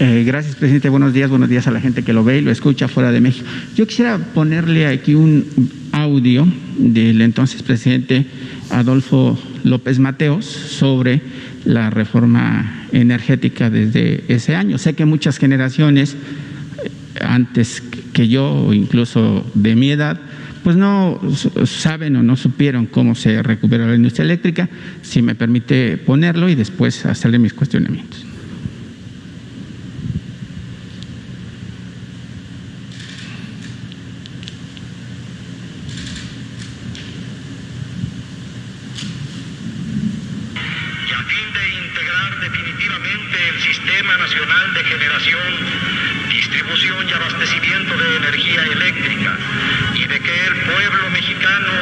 Gracias, presidente. Buenos días a la gente que lo ve y lo escucha fuera de México. Yo quisiera ponerle aquí un audio del entonces presidente Adolfo López Mateos sobre la reforma energética desde ese año. Sé que muchas generaciones antes que yo, o incluso de mi edad, pues no saben o no supieron cómo se recuperó la industria eléctrica. Si me permite ponerlo y después hacerle mis cuestionamientos. Nacional de Generación, Distribución y Abastecimiento de Energía Eléctrica, y de que el pueblo mexicano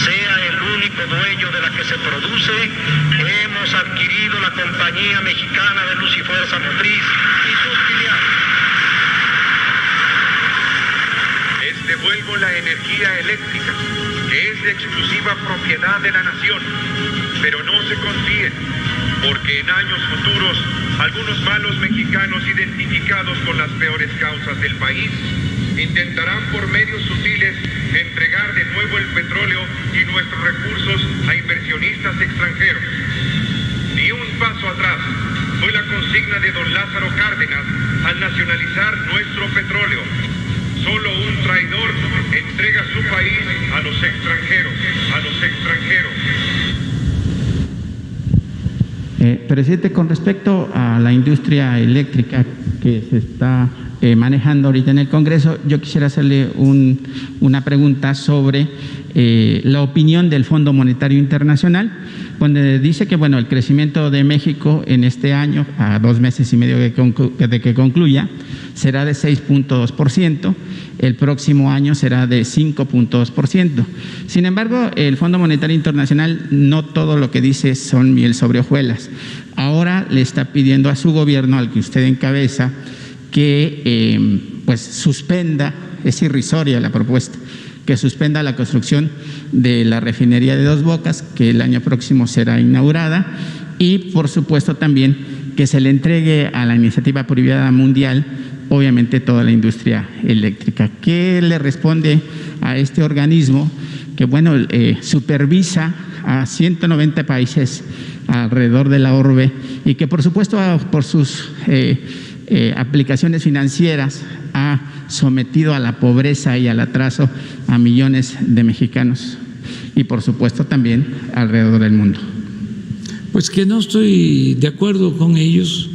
sea el único dueño de la que se produce, hemos adquirido la Compañía Mexicana de Luz y Fuerza Motriz y sus filiales. Les devuelvo la energía eléctrica, que es de exclusiva propiedad de la nación, pero no se confíen, porque en años futuros algunos malos mexicanos identificados con las peores causas del país intentarán por medios sutiles entregar de nuevo el petróleo y nuestros recursos a inversionistas extranjeros. Ni un paso atrás fue la consigna de don Lázaro Cárdenas al nacionalizar nuestro petróleo. Solo un traidor entrega su país a los extranjeros, Presidente, con respecto a la industria eléctrica que se está manejando ahorita en el Congreso, yo quisiera hacerle una pregunta sobre la opinión del Fondo Monetario Internacional, donde dice que bueno, el crecimiento de México en este año, a 2 meses y medio de que concluya, será de 6.2%, el próximo año será de 5.2%. Sin embargo, el Fondo Monetario Internacional no todo lo que dice son miel sobre hojuelas. Ahora le está pidiendo a su gobierno, al que usted encabeza, que pues suspenda, es irrisoria la propuesta, que suspenda la construcción de la refinería de Dos Bocas, que el año próximo será inaugurada, y por supuesto también que se le entregue a la iniciativa privada mundial, obviamente, toda la industria eléctrica. ¿Qué le responde a este organismo que, bueno, supervisa a 190 países alrededor de la orbe y que, por supuesto, por sus aplicaciones financieras ha sometido a la pobreza y al atraso a millones de mexicanos y, por supuesto, también alrededor del mundo? Pues que no estoy de acuerdo con ellos,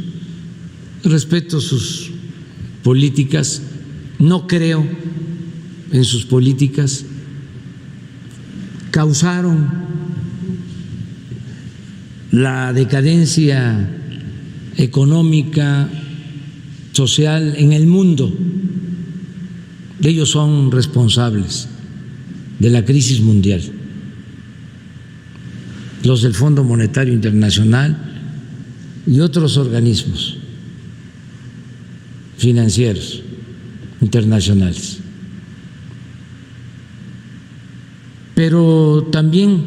respeto sus políticas, no creo en sus políticas, causaron la decadencia económica, social en el mundo. Ellos son responsables de la crisis mundial. Los del Fondo Monetario Internacional y otros organismos financieros internacionales. Pero también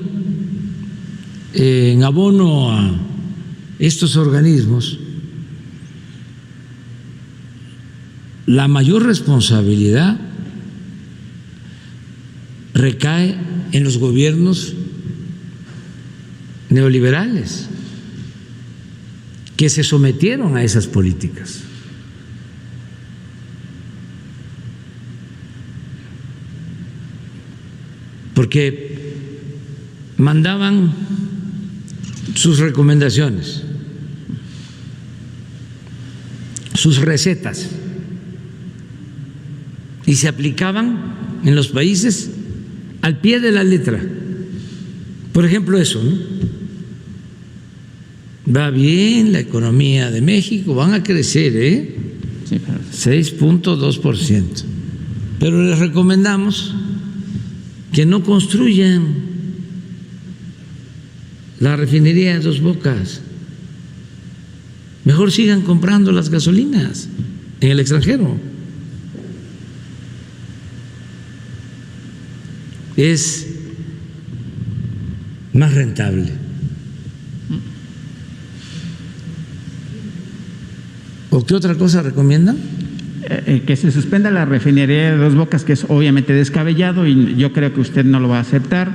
en abono a estos organismos, la mayor responsabilidad recae en los gobiernos neoliberales que se sometieron a esas políticas. Porque mandaban sus recomendaciones, sus recetas, y se aplicaban en los países al pie de la letra. Por ejemplo, eso, ¿no? Va bien la economía de México, van a crecer, 6.2%. Pero les recomendamos que no construyan la refinería de Dos Bocas. Mejor sigan comprando las gasolinas en el extranjero. Es más rentable. ¿O qué otra cosa recomiendan? Que se suspenda la refinería de Dos Bocas, que es obviamente descabellado y yo creo que usted no lo va a aceptar,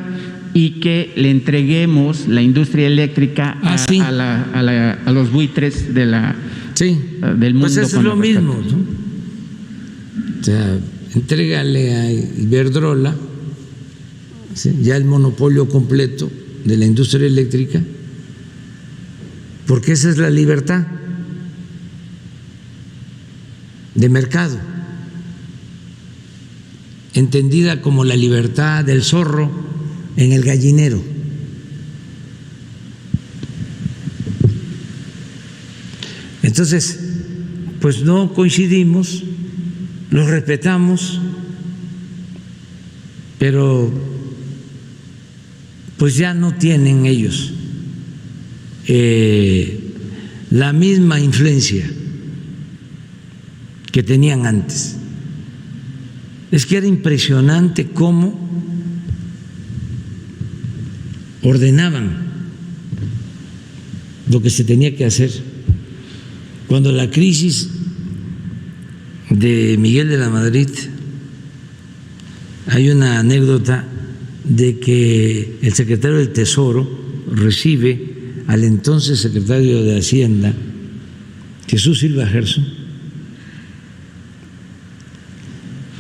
y que le entreguemos la industria eléctrica sí. a los buitres de sí. del mundo. Pues eso es lo mismo, ¿no? O sea, entrégale a Iberdrola, ¿sí?, ya el monopolio completo de la industria eléctrica, porque esa es la libertad de mercado, entendida como la libertad del zorro en el gallinero. Entonces, pues no coincidimos, los respetamos, pero pues ya no tienen ellos la misma influencia que tenían antes. Es que era impresionante cómo ordenaban lo que se tenía que hacer. Cuando la crisis de Miguel de la Madrid, hay una anécdota de que el secretario del Tesoro recibe al entonces secretario de Hacienda, Jesús Silva Gerson,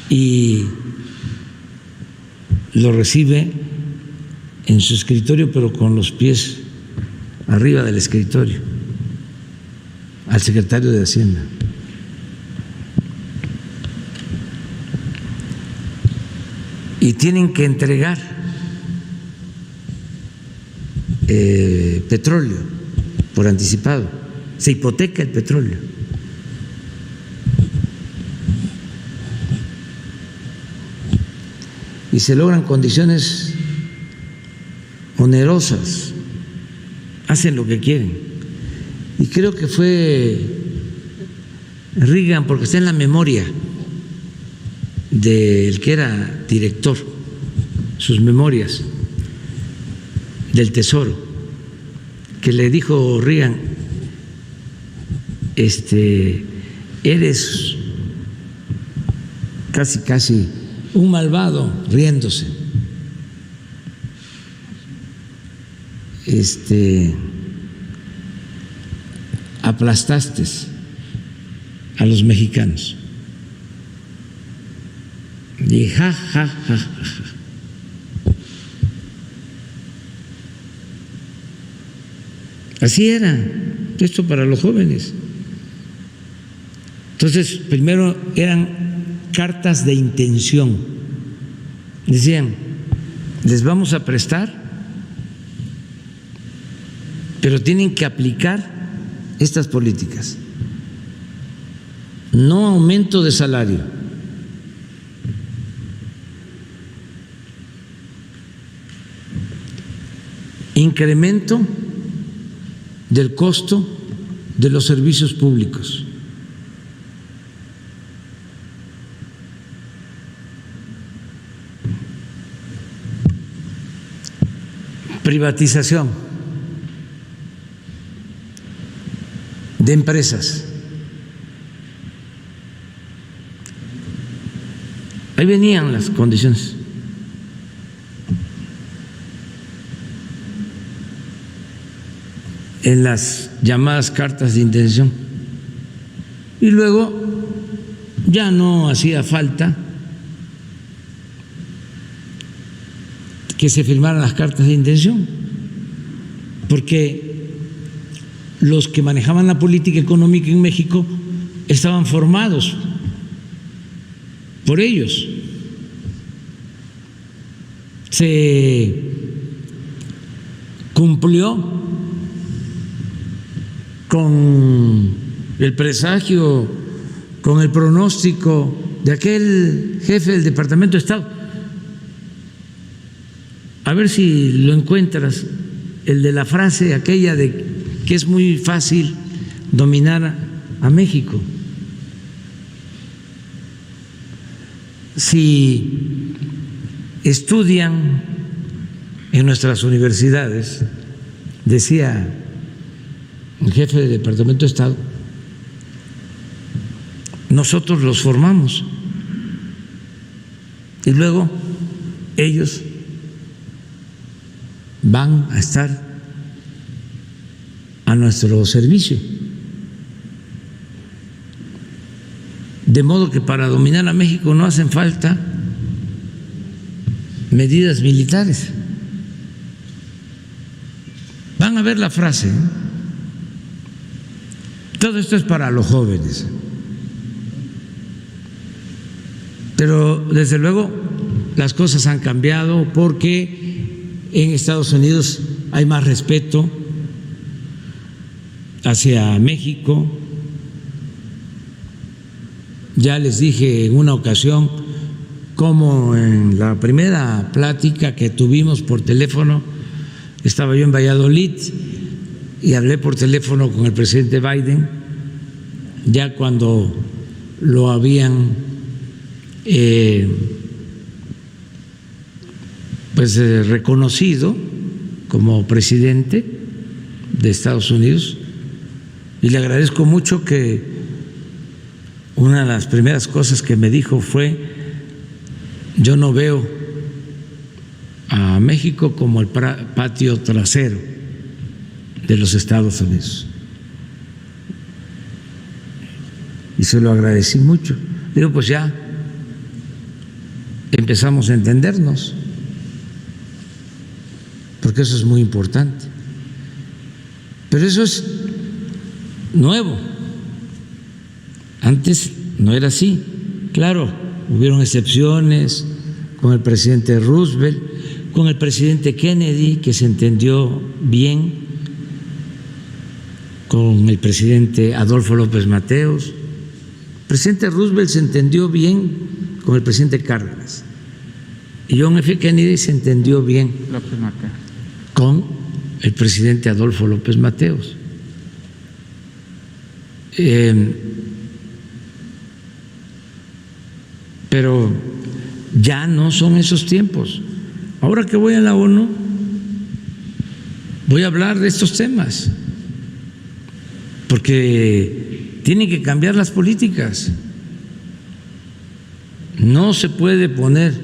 y lo recibe en su escritorio, pero con los pies arriba del escritorio, al secretario de Hacienda. Y tienen que entregar petróleo por anticipado, se hipoteca el petróleo. Y se logran condiciones onerosas, hacen lo que quieren. Y creo que fue Reagan, porque está en la memoria del que era director, sus memorias del Tesoro, que le dijo Reagan, eres casi un malvado, riéndose. Aplastaste a los mexicanos. Y ja. Así era esto para los jóvenes. Entonces, primero eran cartas de intención. Decían, les vamos a prestar, pero tienen que aplicar estas políticas. No aumento de salario, incremento del costo de los servicios públicos. Privatización de empresas. Ahí venían las condiciones. En las llamadas cartas de intención. Y luego ya no hacía falta que se firmaran las cartas de intención, porque los que manejaban la política económica en México estaban formados por ellos. Se cumplió con el presagio, con el pronóstico de aquel jefe del Departamento de Estado. A ver si lo encuentras, el de la frase aquella de que es muy fácil dominar a México. Si estudian en nuestras universidades, decía el jefe del Departamento de Estado, nosotros los formamos y luego ellos van a estar a nuestro servicio. De modo que para dominar a México no hacen falta medidas militares. Van a ver la frase, ¿eh? Todo esto es para los jóvenes. Pero desde luego las cosas han cambiado porque en Estados Unidos hay más respeto hacia México. Ya les dije en una ocasión cómo en la primera plática que tuvimos por teléfono, estaba yo en Valladolid y hablé por teléfono con el presidente Biden, ya cuando lo habían reconocido como presidente de Estados Unidos, y le agradezco mucho que una de las primeras cosas que me dijo fue: yo no veo a México como el patio trasero de los Estados Unidos. Y se lo agradecí mucho. Digo, pues ya empezamos a entendernos, porque eso es muy importante. Pero eso es nuevo. Antes no era así. Claro, hubieron excepciones con el presidente Roosevelt, con el presidente Kennedy, que se entendió bien, con el presidente Adolfo López Mateos. El presidente Roosevelt se entendió bien con el presidente Cárdenas, y John F. Kennedy se entendió bien con el presidente Adolfo López Mateos. Pero ya no son esos tiempos. Ahora que voy a la ONU, voy a hablar de estos temas, porque tienen que cambiar las políticas. No se puede poner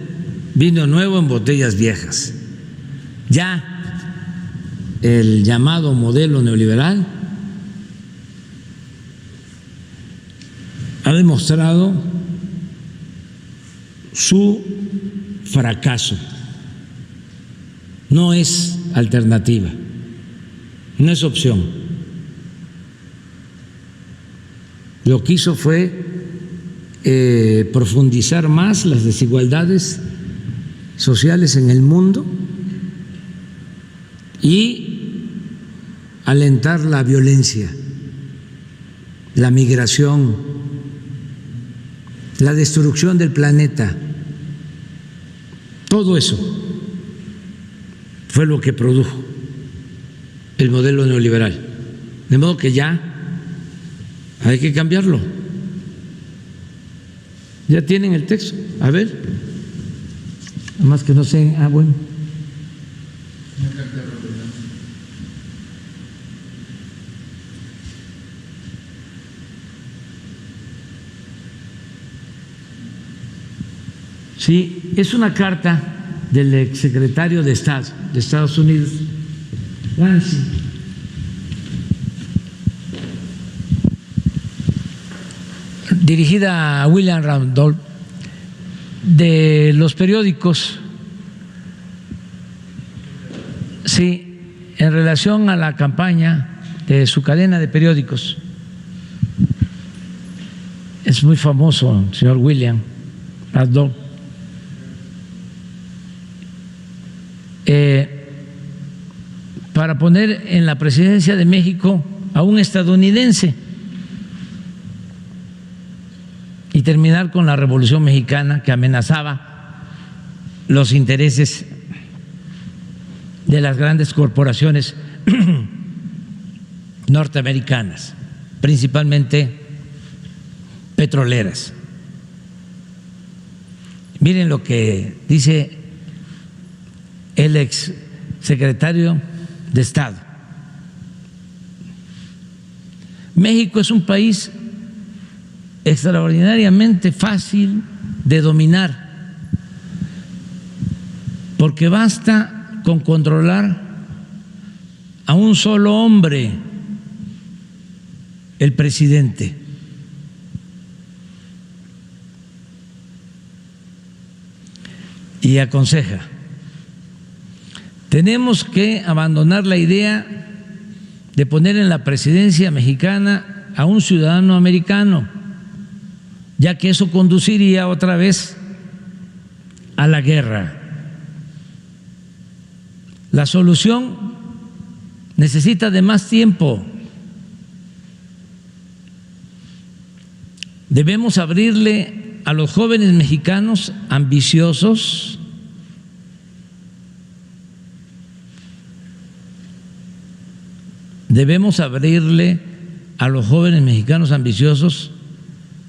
vino nuevo en botellas viejas. Ya el llamado modelo neoliberal ha demostrado su fracaso. No es alternativa, no es opción. Lo que hizo fue profundizar más las desigualdades sociales en el mundo y alentar la violencia, la migración, la destrucción del planeta. Todo eso fue lo que produjo el modelo neoliberal. De modo que ya hay que cambiarlo. Ya tienen el texto. A ver. Nada más que no sé. Bueno. Sí, es una carta del exsecretario de Estado de Estados Unidos, Vance, dirigida a William Randolph, de los periódicos, sí, en relación a la campaña de su cadena de periódicos. Es muy famoso el señor William Randolph. Para poner en la presidencia de México a un estadounidense y terminar con la Revolución Mexicana, que amenazaba los intereses de las grandes corporaciones norteamericanas, principalmente petroleras. Miren lo que dice el ex secretario de Estado. México es un país extraordinariamente fácil de dominar, porque basta con controlar a un solo hombre, el presidente. Y aconseja: tenemos que abandonar la idea de poner en la presidencia mexicana a un ciudadano americano, ya que eso conduciría otra vez a la guerra. La solución necesita de más tiempo. Debemos abrirle a los jóvenes mexicanos ambiciosos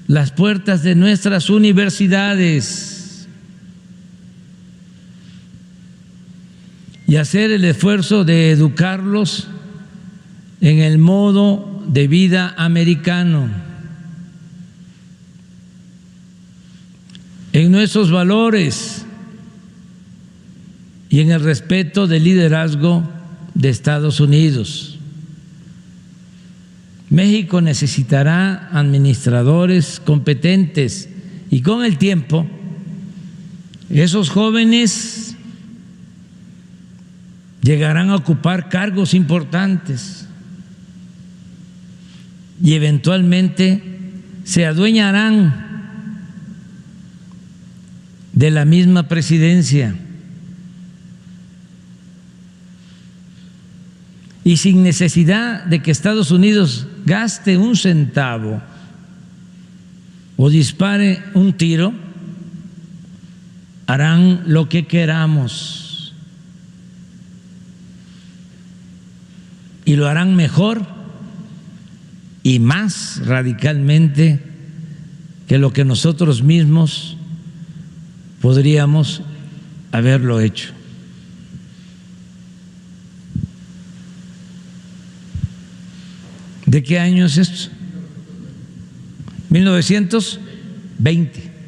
las puertas de nuestras universidades y hacer el esfuerzo de educarlos en el modo de vida americano, en nuestros valores y en el respeto del liderazgo de Estados Unidos. México necesitará administradores competentes y con el tiempo esos jóvenes llegarán a ocupar cargos importantes y eventualmente se adueñarán de la misma presidencia y sin necesidad de que Estados Unidos gaste un centavo o dispare un tiro, harán lo que queramos y lo harán mejor y más radicalmente que lo que nosotros mismos podríamos haberlo hecho. ¿De qué año es esto? 1920.